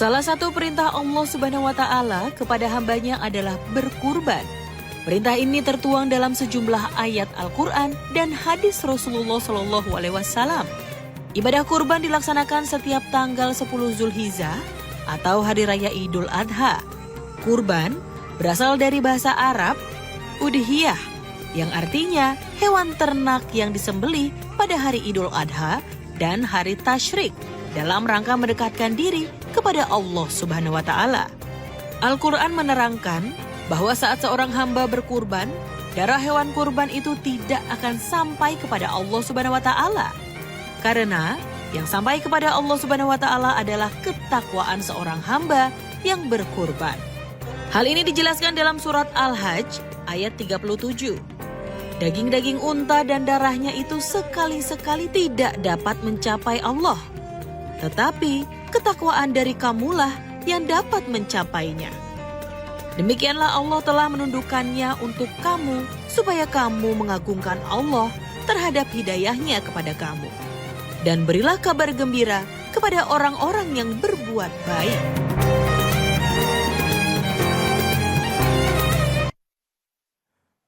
Salah satu perintah Allah Subhanahu wa Ta'ala kepada hambanya adalah berkurban. Perintah ini tertuang dalam sejumlah ayat Al-Quran dan hadis Rasulullah SAW. Ibadah kurban dilaksanakan setiap tanggal 10 Zulhijjah atau Hari Raya Idul Adha. Kurban berasal dari bahasa Arab udhiyah, yang artinya hewan ternak yang disembelih pada hari Idul Adha dan hari Tasyrik dalam rangka mendekatkan diri kepada Allah Subhanahu wa Ta'ala. Al-Quran menerangkan bahwa saat seorang hamba berkurban, darah hewan kurban itu tidak akan sampai kepada Allah Subhanahu wa Ta'ala. Karena yang sampai kepada Allah Subhanahu wa Ta'ala adalah ketakwaan seorang hamba yang berkurban. Hal ini dijelaskan dalam surat Al-Hajj ayat 37. Daging-daging unta dan darahnya itu sekali-sekali tidak dapat mencapai Allah. Tetapi ketakwaan dari kamulah yang dapat mencapainya. Demikianlah Allah telah menundukkannya untuk kamu supaya kamu mengagungkan Allah terhadap hidayahnya kepada kamu. Dan berilah kabar gembira kepada orang-orang yang berbuat baik.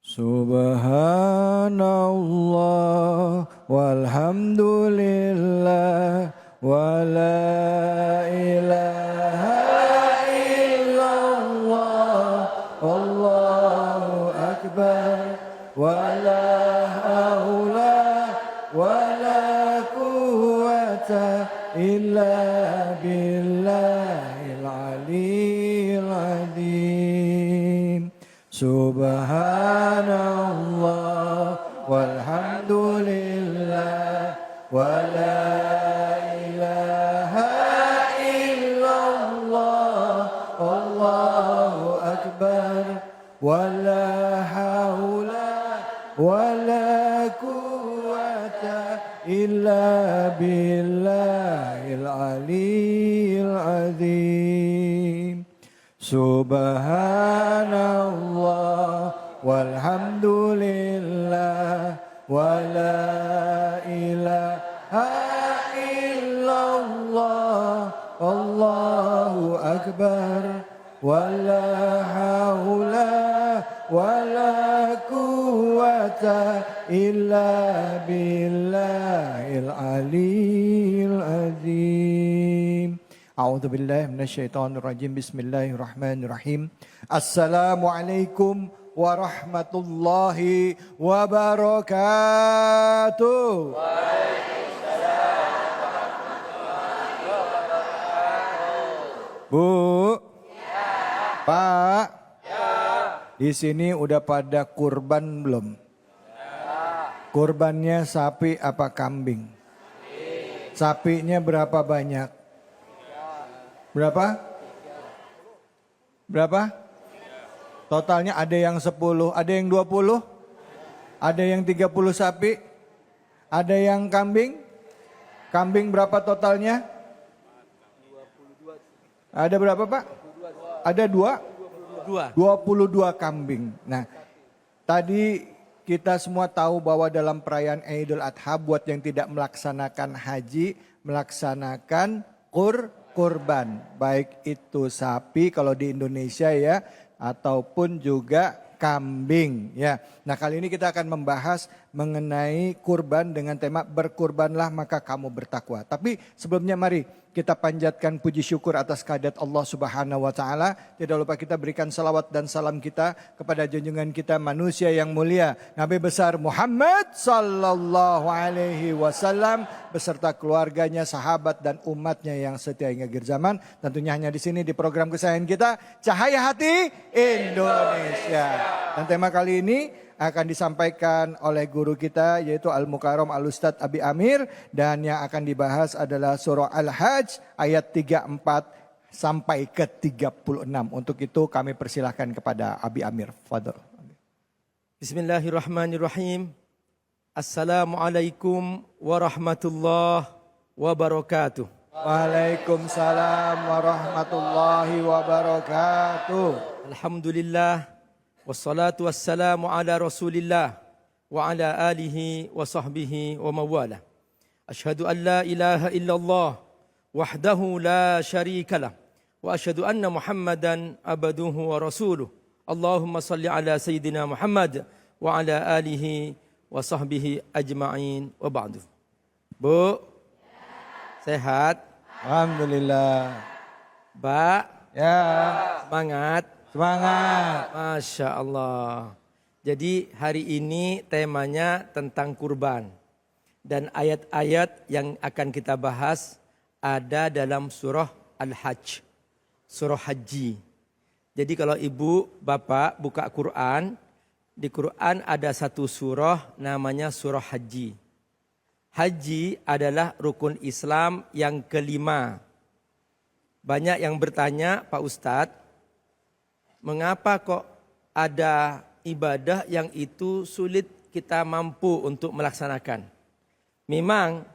Subhanallah walhamdulillah wa la ilaha illallah wallahu akbar wa la haula wa la quwwata illa billahil aliyyil azim. Subhanallah walhamdulillah wa la ilaha illallah Allahu akbar wa la haula wa la quwwata illa billahil aliyyil azim. Subhanallah walhamdulillah wa la ilaha illallah Allahu akbar wa la haula wa la quwwata illa billahil aliyyil azim. A'udzu billahi minasyaitonir rajim. Bismillahirrahmanirrahim. Assalamualaikum warahmatullahi wabarakatuh. Waalaikumsalam warahmatullahi wabarakatuh. Bu, ya. Pak, ya. Di sini udah pada kurban belum? Ya. Kurbannya sapi apa kambing? Sapinya berapa banyak? Berapa? Berapa? Totalnya ada yang 10, ada yang 20, ada yang 30 sapi, ada yang kambing. Kambing berapa totalnya? 22. Ada berapa, Pak? 22. Ada 22 kambing. Nah, tadi kita semua tahu bahwa dalam perayaan Idul Adha buat yang tidak melaksanakan haji, melaksanakan kurban, baik itu sapi kalau di Indonesia ya, ataupun juga kambing ya. Nah, kali ini kita akan membahas mengenai kurban dengan tema berkurbanlah maka kamu bertakwa. Tapi sebelumnya mari kita panjatkan puji syukur atas kehadirat Allah Subhanahu wa Ta'ala. Tidak lupa kita berikan salawat dan salam kita kepada junjungan kita manusia yang mulia, Nabi besar Muhammad sallallahu alaihi wasallam beserta keluarganya, sahabat dan umatnya yang setia hingga akhir zaman. Tentunya hanya di sini di program kesayangan kita, Cahaya Hati Indonesia. Dan tema kali ini akan disampaikan oleh guru kita yaitu Al-Mukarram Al-Ustadz Abi Amir, dan yang akan dibahas adalah surah Al-Hajj ayat 34 sampai ke 36. Untuk itu kami persilahkan kepada Abi Amir. Fadhol. Bismillahirrahmanirrahim. Assalamualaikum warahmatullahi wabarakatuh. Waalaikumsalam warahmatullahi wabarakatuh. Alhamdulillah. Wassalatu wassalamu ala rasulillah wa ala alihi wa sahbihi wa mawala. Ashhadu an la ilaha illallah wahdahu la syarika lah wa asyhadu anna Muhammadan abduhu wa rasuluh. Allahumma salli ala sayyidina Muhammad wa ala alihi wa sahbihi ajma'in wa ba'du. Bu, sehat? Alhamdulillah. Mbak, Ya, semangat? semangat. Masya Allah. Jadi hari ini temanya tentang kurban. Dan ayat-ayat yang akan kita bahas ada dalam surah Al-Hajj. Surah Haji. Jadi kalau ibu, bapak buka Quran, di Quran ada satu surah namanya surah Haji. Haji adalah rukun Islam yang kelima. Banyak yang bertanya, Pak Ustadz, mengapa kok ada ibadah yang itu sulit kita mampu untuk melaksanakan? Memang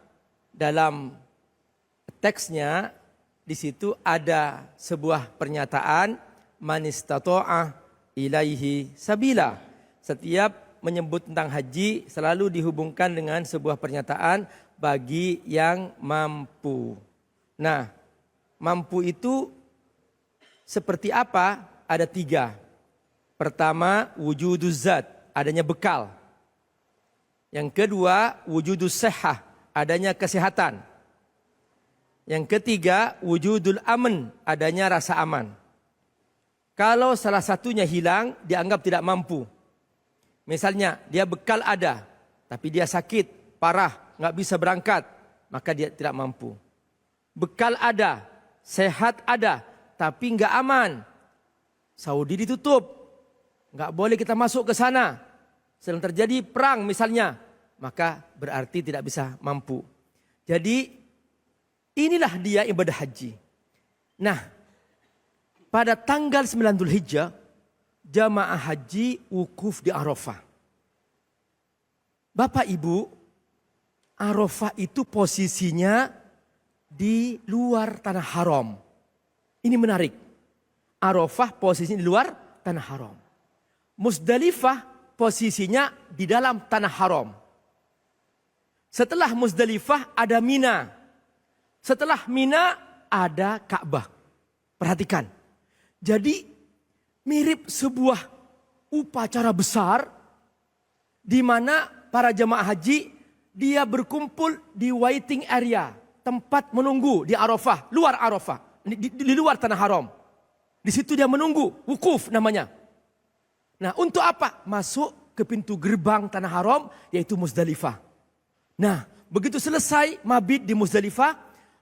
dalam teksnya di situ ada sebuah pernyataan man istata'a ilaihi sabila. Setiap menyebut tentang haji selalu dihubungkan dengan sebuah pernyataan bagi yang mampu. Nah, mampu itu seperti apa? Ada 3. Pertama, wujuduz zat, adanya bekal. Yang kedua, wujudus sehah, adanya kesehatan. Yang ketiga, wujudul aman, adanya rasa aman. Kalau salah satunya hilang, dianggap tidak mampu. Misalnya, dia bekal ada, tapi dia sakit, parah, nggak bisa berangkat, maka dia tidak mampu. Bekal ada, sehat ada, tapi nggak aman. Saudi ditutup, nggak boleh kita masuk ke sana. Sedang terjadi perang misalnya, maka berarti tidak bisa mampu. Jadi inilah dia ibadah haji. Nah, pada tanggal 9 Dzulhijjah, jamaah haji wukuf di Arafah. Bapak Ibu, Arafah itu posisinya di luar tanah haram. Ini menarik. Arafah posisinya di luar tanah haram. Musdalifah posisinya di dalam tanah haram. Setelah Musdalifah ada Mina. Setelah Mina ada Ka'bah. Perhatikan. Jadi mirip sebuah upacara besar di mana para jemaah haji dia berkumpul di waiting area, tempat menunggu di Arafah, luar Arafah, di luar tanah haram. Di situ dia menunggu, wukuf namanya. Nah, untuk apa? Masuk ke pintu gerbang tanah haram, yaitu Musdalifah. Nah, begitu selesai mabit di Musdalifah,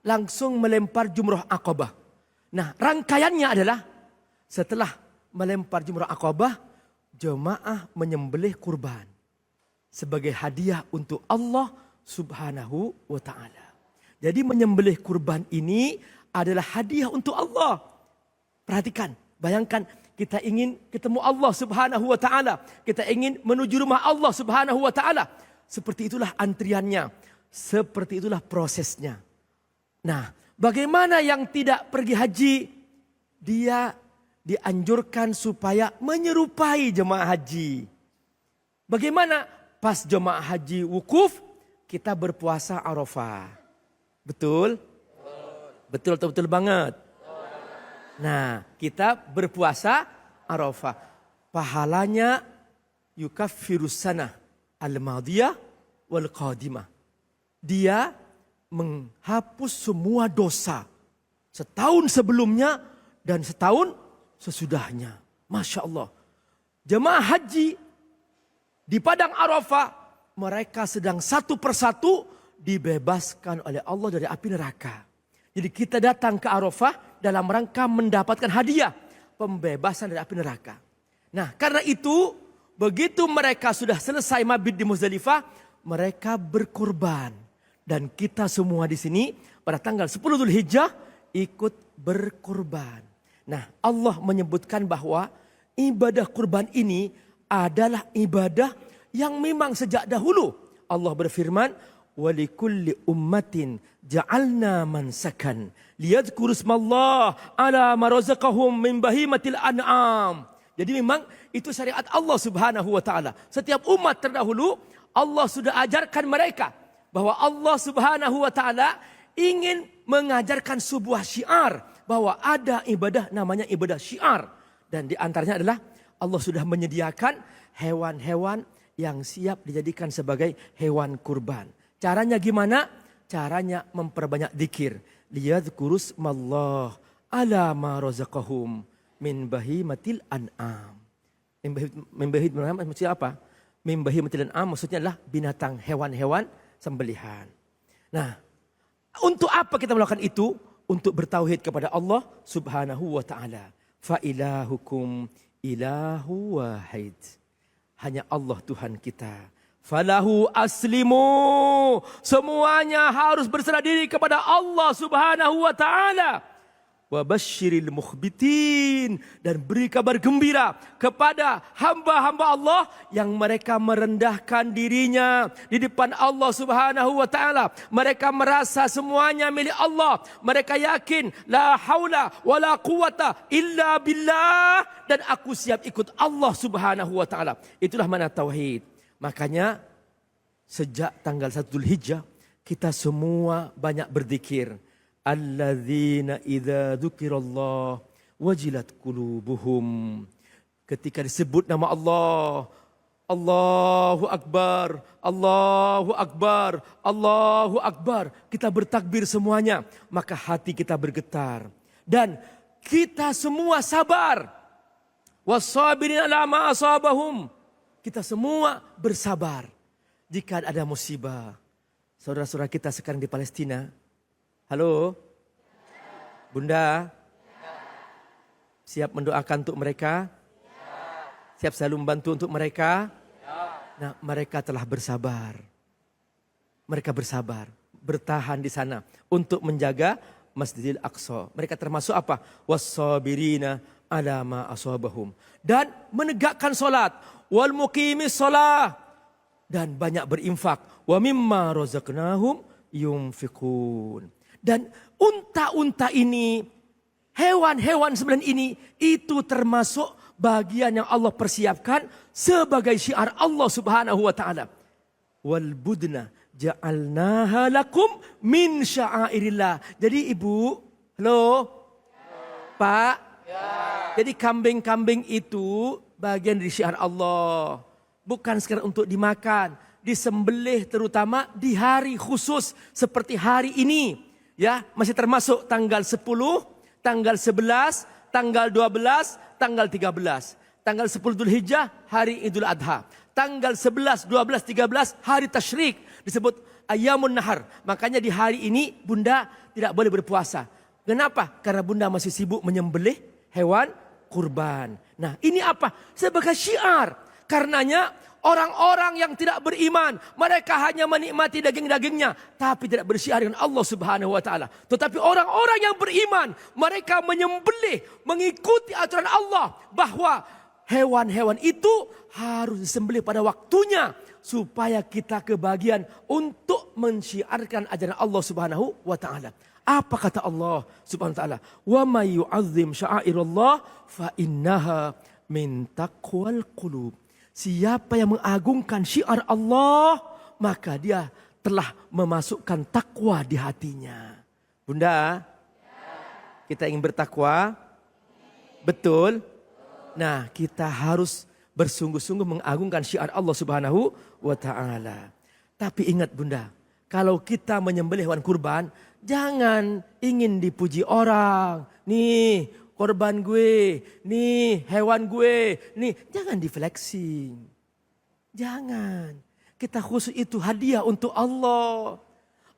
langsung melempar jumrah Aqabah. Nah, rangkaiannya adalah setelah melempar jumrah Aqabah, jemaah menyembelih kurban sebagai hadiah untuk Allah Subhanahu wa taala. Jadi menyembelih kurban ini adalah hadiah untuk Allah. Perhatikan, bayangkan kita ingin ketemu Allah Subhanahu wa taala, kita ingin menuju rumah Allah Subhanahu wa taala. Seperti itulah antriannya, seperti itulah prosesnya. Nah, bagaimana yang tidak pergi haji? Dia dianjurkan supaya menyerupai jemaah haji. Bagaimana? Pas jemaah haji wukuf, kita berpuasa Arafah. Betul? Betul banget. Nah, kita berpuasa Arafah. Pahalanya yukaffirus sanah al-madiyah wal qadimah. Dia menghapus semua dosa setahun sebelumnya dan setahun sesudahnya. Masya Allah. Jemaah haji di padang Arafah, mereka sedang satu persatu dibebaskan oleh Allah dari api neraka. Jadi kita datang ke Arafah dalam rangka mendapatkan hadiah pembebasan dari api neraka. Nah, karena itu begitu mereka sudah selesai mabit di Muzdalifah, mereka berkurban. Dan kita semua di sini pada tanggal 10 Dzulhijjah ikut berkurban. Nah, Allah menyebutkan bahwa ibadah kurban ini adalah ibadah yang memang sejak dahulu. Allah berfirman, walikulli ummatin ja'alna mansakan liyadhkuru ismallah ala ma razaqahum min bahimatil an'am. Jadi memang itu syariat Allah Subhanahu wa taala. Setiap umat terdahulu Allah sudah ajarkan mereka bahwa Allah Subhanahu wa taala ingin mengajarkan sebuah syiar bahwa ada ibadah namanya ibadah syiar. Dan di antaranya adalah Allah sudah menyediakan hewan-hewan yang siap dijadikan sebagai hewan kurban. Caranya gimana? Caranya memperbanyak zikir. Liyadhkurusmallah ala ma razaqahum min bahimatil an'am. Min bahimatil an'am maksudnya apa? Min bahimatil an'am maksudnya adalah binatang hewan-hewan sembelihan. Nah, untuk apa kita melakukan itu? Untuk bertauhid kepada Allah Subhanahu wa taala. Fa ilahukum ilahu wahid. Hanya Allah Tuhan kita. Falahu aslimu. Semuanya harus berserah diri kepada Allah Subhanahu wa taala. Wa basyiril mukhbitin, dan beri kabar gembira kepada hamba-hamba Allah yang mereka merendahkan dirinya di depan Allah Subhanahu wa taala. Mereka merasa semuanya milik Allah. Mereka yakin la haula wala quwata illa billah, dan aku siap ikut Allah Subhanahu wa taala. Itulah mana tauhid. Makanya sejak tanggal 1 Dzulhijjah kita semua banyak berzikir. Alladzina idza dzukirallah wajilat qulubuhum. Ketika disebut nama Allah, Allahu Akbar, Allahu Akbar, Allahu Akbar, kita bertakbir semuanya, maka hati kita bergetar. Dan kita semua sabar. Wassabirin ala ma asabahum. Kita semua bersabar jika ada musibah. Saudara-saudara kita sekarang di Palestina. Halo? Bunda? Siap mendoakan untuk mereka? Siap selalu membantu untuk mereka? Nah, mereka telah bersabar. Mereka bersabar, bertahan di sana untuk menjaga Masjidil Aqsa. Mereka termasuk apa? Wassabirina ala ma asabahum. Dan menegakkan solat. Wal muqimis solah. Dan banyak berinfak. Wa mimma razaqnahum yunfiqun. Dan unta-unta ini, hewan-hewan sembelihan ini, itu termasuk bagian yang Allah persiapkan sebagai syiar Allah Subhanahu wa taala. Wal budna ja'alnaha lakum min sya'airillah. Jadi Ibu, halo? Pak? Jadi kambing-kambing itu bagian dari syiar Allah. Bukan sekedar untuk dimakan, disembelih terutama di hari khusus seperti hari ini. Ya, masih termasuk tanggal 10, tanggal 11, tanggal 12, tanggal 13. Tanggal 10 Dzulhijjah hari Idul Adha. Tanggal 11, 12, 13 hari tasyrik disebut Ayamun Nahar. Makanya di hari ini Bunda tidak boleh berpuasa. Kenapa? Karena Bunda masih sibuk menyembelih hewan kurban. Nah, ini apa? Sebagai syiar. Karenanya orang-orang yang tidak beriman, mereka hanya menikmati daging-dagingnya, tapi tidak bersyiar dengan Allah Subhanahu wa taala. Tetapi orang-orang yang beriman, mereka menyembelih, mengikuti aturan Allah bahwa hewan-hewan itu harus disembelih pada waktunya supaya kita kebagian untuk mensyiarkan ajaran Allah Subhanahu wa taala. Apa kata Allah Subhanahu wa taala? Wa may yu'azzim sya'airallah fa innaha min taqwal qulub. Siapa yang mengagungkan syiar Allah, maka dia telah memasukkan takwa di hatinya. Bunda, kita ingin bertakwa? Betul? Nah, kita harus bersungguh-sungguh mengagungkan syiar Allah Subhanahu wa taala. Tapi ingat Bunda, kalau kita menyembelih hewan kurban, jangan ingin dipuji orang. Nih, korban gue, nih hewan gue, nih jangan di flexing. Jangan. Kita khusus itu hadiah untuk Allah.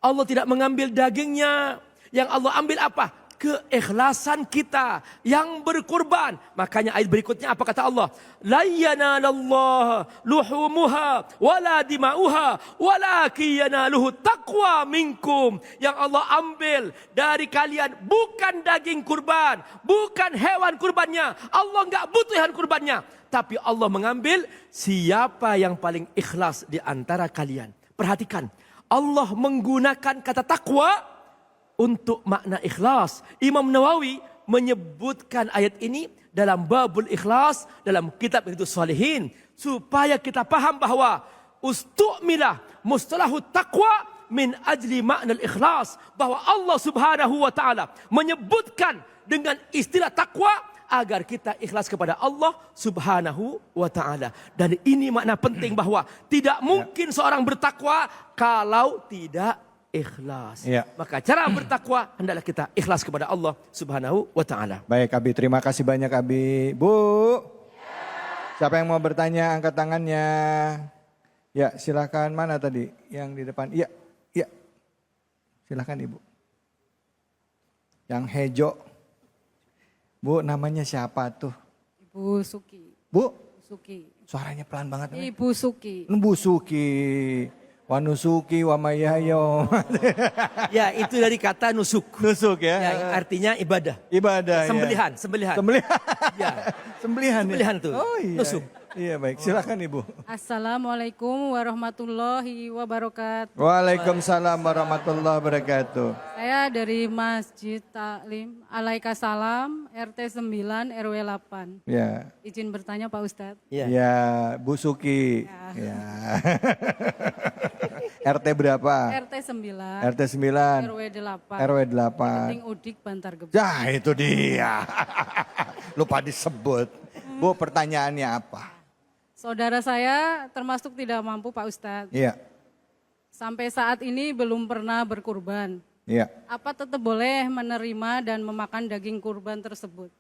Allah tidak mengambil dagingnya. Yang Allah ambil apa? Keikhlasan kita yang berkurban. Makanya ayat berikutnya apa kata Allah? La yanalallaha luhumuha wala dima'uha walakin yanaluhu taqwa minkum. Yang Allah ambil dari kalian bukan daging kurban, bukan hewan kurbannya. Allah enggak butuh hewan kurbannya, tapi Allah mengambil siapa yang paling ikhlas di antara kalian. Perhatikan, Allah menggunakan kata takwa untuk makna ikhlas. Imam Nawawi menyebutkan ayat ini dalam babul ikhlas dalam kitab Riyadhus Shalihin supaya kita paham bahwa ustu'milah mustalahut taqwa min ajli makna ikhlas, bahwa Allah Subhanahu wa taala menyebutkan dengan istilah takwa agar kita ikhlas kepada Allah Subhanahu wa taala. Dan ini makna penting bahwa tidak mungkin seorang bertakwa kalau tidak ikhlas. Ya. Maka cara bertakwa hendaklah kita ikhlas kepada Allah Subhanahu wa taala. Baik Abi, terima kasih banyak Abi. Bu, siapa yang mau bertanya angkat tangannya. Ya silakan, mana tadi yang di depan? Iya, iya. Silakan Ibu. Yang hejo. Bu, namanya siapa tuh? Ibu Suki. Bu, Suki. suaranya pelan banget. Ibu Suki. Bu Suki. Wanusuki wamayayo. Ya, itu dari kata nusuk. Nusuk ya. Ya, artinya ibadah. Ibadah Sembelihan, ya. sembelihan. Sembelihan. Ya. Sembelihan. Ya? Sembelihan tuh. Oh iya. Nusuk. Iya baik, silakan Ibu. Assalamualaikum warahmatullahi wabarakatuh. Waalaikumsalam warahmatullahi wabarakatuh. Saya dari Masjid Taklim Alaika Salam RT 9 RW 8. Ya. Izin bertanya Pak Ustadz. Ya. Ya, Bu Suki. Ya. RT berapa? RT 9 RT 9. RW 8. RW 8. Penting Udik Bantar Gebang. Ya, itu dia. Lupa disebut. Bu, pertanyaannya apa? Saudara saya termasuk tidak mampu Pak Ustadz. Iya. Sampai saat ini belum pernah berkurban. Iya. Apa tetap boleh menerima dan memakan daging kurban tersebut?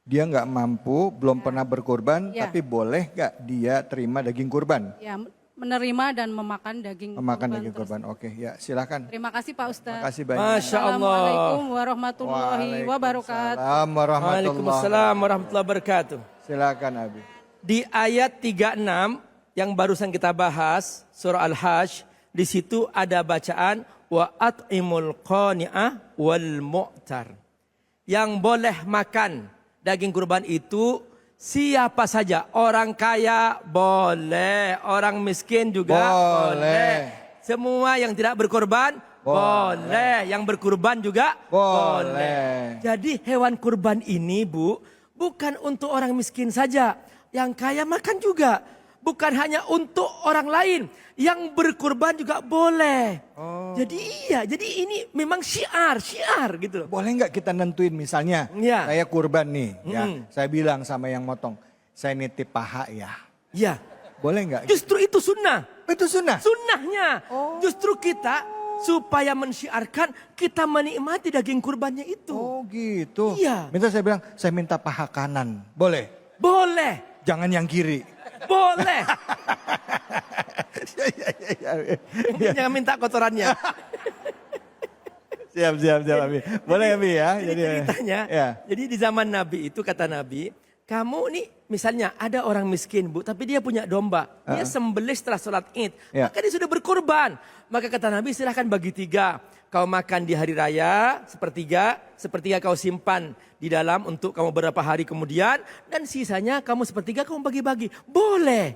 Dia nggak mampu, belum pernah berkurban, Ya. tapi boleh nggak dia terima daging kurban? Ya, menerima dan memakan daging Memakan kurban daging kurban. tersebut. Oke, ya silakan. Terima kasih Pak Ustadz. Terima kasih banyak. Masya Allah. Assalamualaikum warahmatullahi wabarakatuh. Waalaikumsalam warahmatullahi. Waalaikumsalam warahmatullahi wabarakatuh. Silakan Abi. Di ayat 36 yang barusan kita bahas, surah Al-Hajj, di situ ada bacaan wa at'imul qani'ah wal mu'tar. Yang boleh makan daging kurban itu siapa saja. Orang kaya boleh, orang miskin juga boleh. Semua yang tidak berkorban boleh, yang berkurban juga boleh. Jadi hewan kurban ini Bu, bukan untuk orang miskin saja. Yang kaya makan juga. Bukan hanya untuk orang lain. Yang berkurban juga boleh. Jadi jadi ini memang syiar gitu loh. Boleh nggak kita nentuin misalnya, Ya. saya kurban nih, ya. Saya bilang sama yang motong, saya nitip paha ya. Ya, Boleh nggak? justru itu sunnah. Itu sunnah. Sunnahnya. Justru kita supaya mensyiarkan kita menikmati daging kurbannya itu. Oh gitu. Iya. Minta saya bilang, saya minta paha kanan. Boleh? Boleh. Jangan yang kiri. Boleh. Ya. Jangan minta kotorannya. Siap, Abi. Boleh Abi ya. Jadi ceritanya, ya. jadi di zaman Nabi itu kata Nabi, kamu nih misalnya ada orang miskin Bu, tapi dia punya domba. Dia sembelih setelah sholat Id. Ya. Maka dia sudah berkorban. Maka kata Nabi silahkan bagi 3. Kau makan di hari raya, sepertiga kau simpan di dalam untuk kamu beberapa hari kemudian. Dan sisanya kamu sepertiga kamu bagi-bagi. Boleh.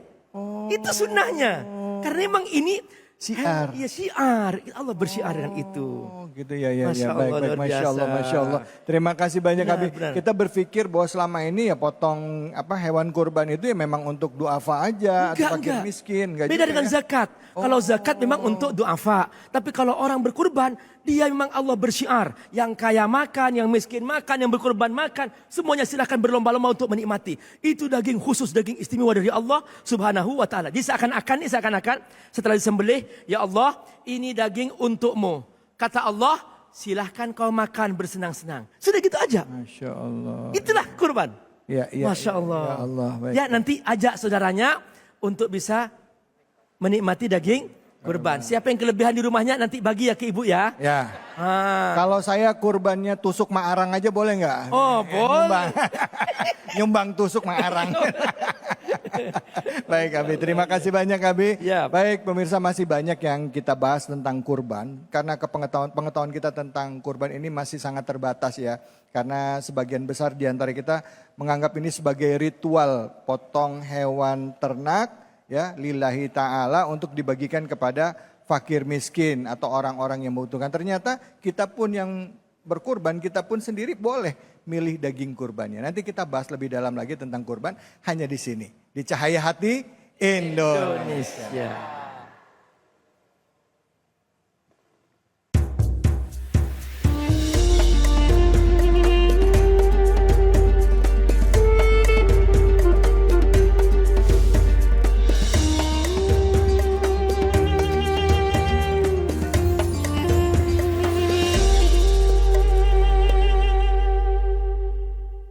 Itu sunnahnya. Karena memang ini Syiar. Iya syiar. Allah bersyiar dengan itu. Oh gitu ya. Masya Baik, Allah, luar Masya Allah, biasa. Masya Allah. Terima kasih banyak Benar, Abi. benar. Kita berpikir bahwa selama ini ya potong hewan kurban itu ya memang untuk duafa aja atau fakir miskin. Nggak Beda juga dengan ya. zakat. Kalau zakat memang untuk duafa. Tapi kalau orang berkurban, dia memang Allah bersyiar. Yang kaya makan, yang miskin makan, yang berkurban makan. Semuanya silahkan berlomba-lomba untuk menikmati. Itu daging khusus, daging istimewa dari Allah Subhanahu wa ta'ala. Jadi seakan-akan setelah disembelih, ya Allah ini daging untukmu. Kata Allah, silahkan kau makan bersenang-senang. Sudah gitu aja. Masya Allah. Itulah kurban. Ya, Masya Allah. Ya Allah. Baik. Ya nanti ajak saudaranya untuk bisa menikmati daging kurban. Siapa yang kelebihan di rumahnya nanti bagi ya ke ibu ya. Ya. Ah. Kalau saya kurbannya tusuk ma'arang aja boleh nggak? Oh boleh. Nyumbang. Nyumbang tusuk ma'arang. Baik Abi, terima kasih banyak Abi. Ya. Baik pemirsa, masih banyak yang kita bahas tentang kurban. Karena pengetahuan kita tentang kurban ini masih sangat terbatas ya. Karena sebagian besar di antara kita menganggap ini sebagai ritual potong hewan ternak ya lillahi ta'ala untuk dibagikan kepada fakir miskin atau orang-orang yang membutuhkan. Ternyata kita pun yang berkurban, kita pun sendiri boleh milih daging kurbannya. Nanti kita bahas lebih dalam lagi tentang kurban hanya di sini. Di Cahaya Hati Indonesia. Indonesia.